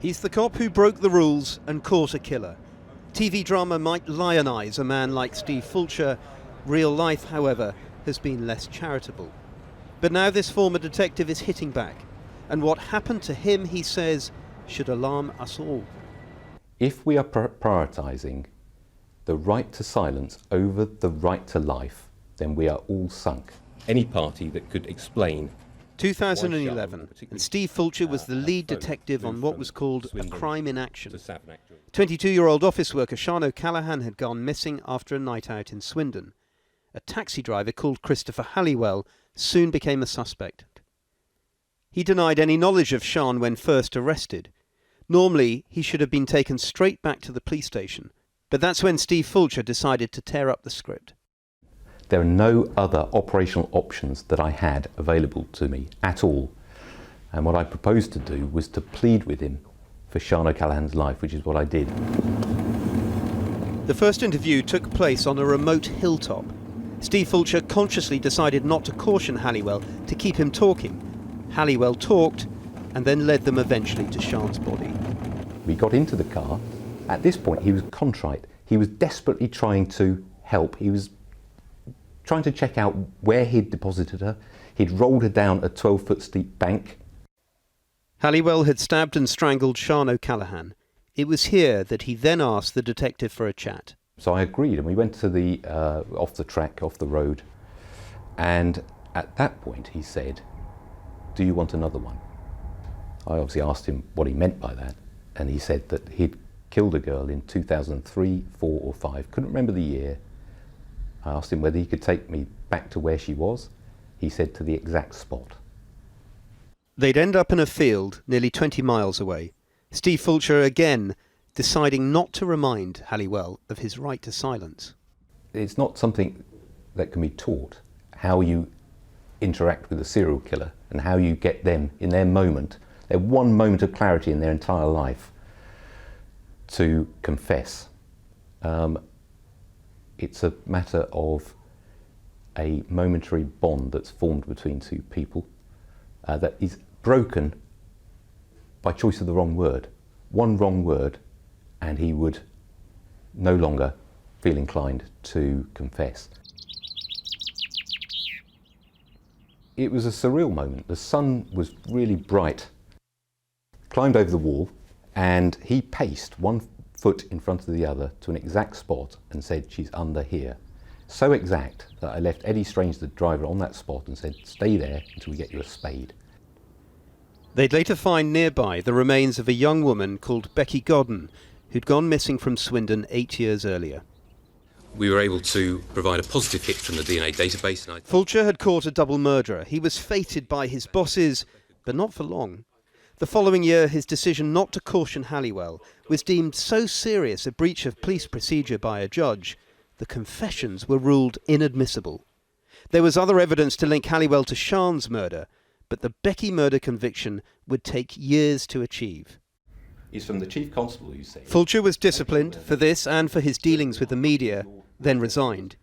He's the cop who broke the rules and caught a killer. TV drama might lionize a man like Steve Fulcher. Real life, however, has been less charitable. But now this former detective is hitting back. And what happened to him, he says, should alarm us all. If we are prioritising the right to silence over the right to life, then we are all sunk. Any party that could explain 2011, and Steve Fulcher was the lead detective on what was called a crime in action. 22-year-old office worker Sean O'Callaghan had gone missing after a night out in Swindon. A taxi driver called Christopher Halliwell soon became a suspect. He denied any knowledge of Sean when first arrested. Normally, he should have been taken straight back to the police station, but that's when Steve Fulcher decided to tear up the script. There are no other operational options that I had available to me at all. And what I proposed to do was to plead with him for Sean O'Callaghan's life, which is what I did. The first interview took place on a remote hilltop. Steve Fulcher consciously decided not to caution Halliwell to keep him talking. Halliwell talked and then led them eventually to Sean's body. We got into the car. At this point, he was contrite. He was desperately trying to help. He was trying to check out where he'd deposited her. He'd rolled her down a 12-foot steep bank. Halliwell had stabbed and strangled Sean O'Callaghan. It was here that he then asked the detective for a chat. So I agreed, and we went to the off the track, off the road. And at that point, he said, "Do you want another one?" I obviously asked him what he meant by that, and he said that he'd killed a girl in 2003, 4 or 5, couldn't remember the year. I asked him whether he could take me back to where she was. He said to the exact spot. They'd end up in a field nearly 20 miles away. Steve Fulcher again deciding not to remind Halliwell of his right to silence. It's not something that can be taught, how you interact with a serial killer and how you get them in their moment, their one moment of clarity in their entire life, to confess. It's a matter of a momentary bond that's formed between two people that is broken by choice of the wrong word. One wrong word and he would no longer feel inclined to confess. It was a surreal moment. The sun was really bright. Climbed over the wall and he paced 1 foot in front of the other to an exact spot and said, "She's under here." So exact that I left Eddie Strange, the driver, on that spot and said, "Stay there until we get you a spade." They'd later find nearby the remains of a young woman called Becky Godden, who'd gone missing from Swindon 8 years earlier. We were able to provide a positive hit from the DNA database. Fulcher had caught a double murderer. He was feted by his bosses, but not for long. The following year, his decision not to caution Halliwell was deemed so serious a breach of police procedure by a judge, the confessions were ruled inadmissible. There was other evidence to link Halliwell to Sean's murder, but the Becky murder conviction would take years to achieve. He's from the Chief Constable, you say. Fulcher was disciplined for this and for his dealings with the media, then resigned.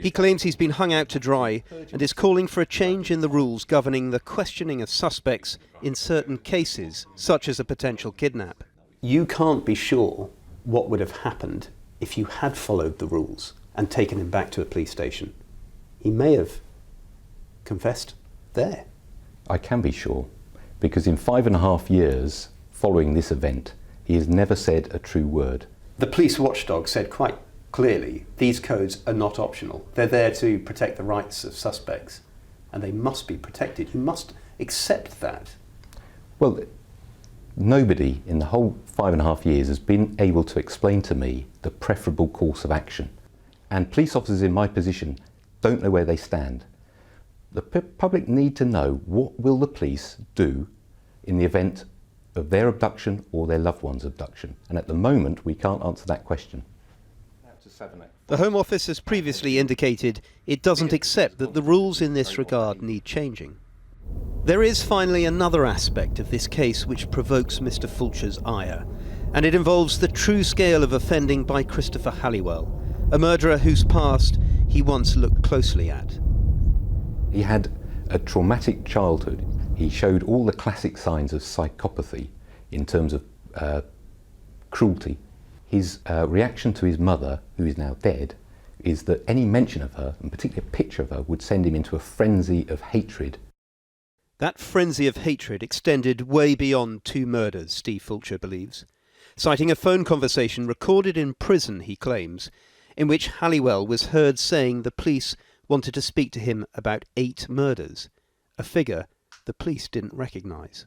He claims he's been hung out to dry and is calling for a change in the rules governing the questioning of suspects in certain cases, such as a potential kidnap. You can't be sure what would have happened if you had followed the rules and taken him back to a police station. He may have confessed there. I can be sure, because in 5.5 years following this event, he has never said a true word. The police watchdog said quite clearly, these codes are not optional. They're there to protect the rights of suspects, and they must be protected. You must accept that. Well, nobody in the whole 5.5 years has been able to explain to me the preferable course of action. And police officers in my position don't know where they stand. The public need to know, what will the police do in the event of their abduction or their loved one's abduction? And at the moment, we can't answer that question. The Home Office has previously indicated it doesn't accept that the rules in this regard need changing. There is finally another aspect of this case which provokes Mr. Fulcher's ire, and it involves the true scale of offending by Christopher Halliwell, a murderer whose past he once looked closely at. He had a traumatic childhood. He showed all the classic signs of psychopathy in terms of cruelty. His reaction to his mother, who is now dead, is that any mention of her, and particularly a picture of her, would send him into a frenzy of hatred. That frenzy of hatred extended way beyond 2 murders, Steve Fulcher believes, citing a phone conversation recorded in prison, he claims, in which Halliwell was heard saying the police wanted to speak to him about 8 murders, a figure the police didn't recognise.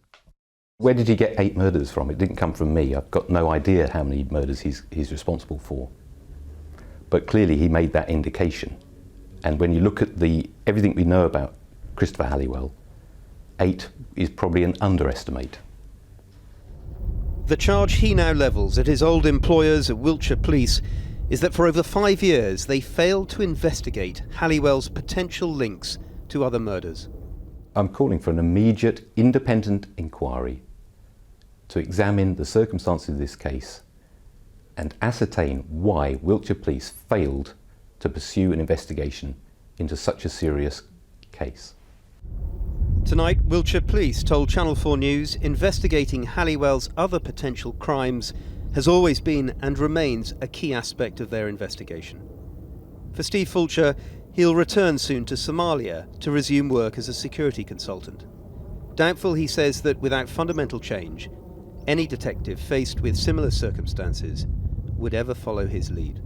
Where did he get 8 murders from? It didn't come from me. I've got no idea how many murders he's responsible for. But clearly he made that indication. And when you look at everything we know about Christopher Halliwell, 8 is probably an underestimate. The charge he now levels at his old employers at Wiltshire Police is that for over 5 years they failed to investigate Halliwell's potential links to other murders. I'm calling for an immediate independent inquiry to examine the circumstances of this case and ascertain why Wiltshire Police failed to pursue an investigation into such a serious case. Tonight, Wiltshire Police told Channel 4 News investigating Halliwell's other potential crimes has always been and remains a key aspect of their investigation. For Steve Fulcher, he'll return soon to Somalia to resume work as a security consultant. Doubtful, he says, that without fundamental change, any detective faced with similar circumstances would ever follow his lead.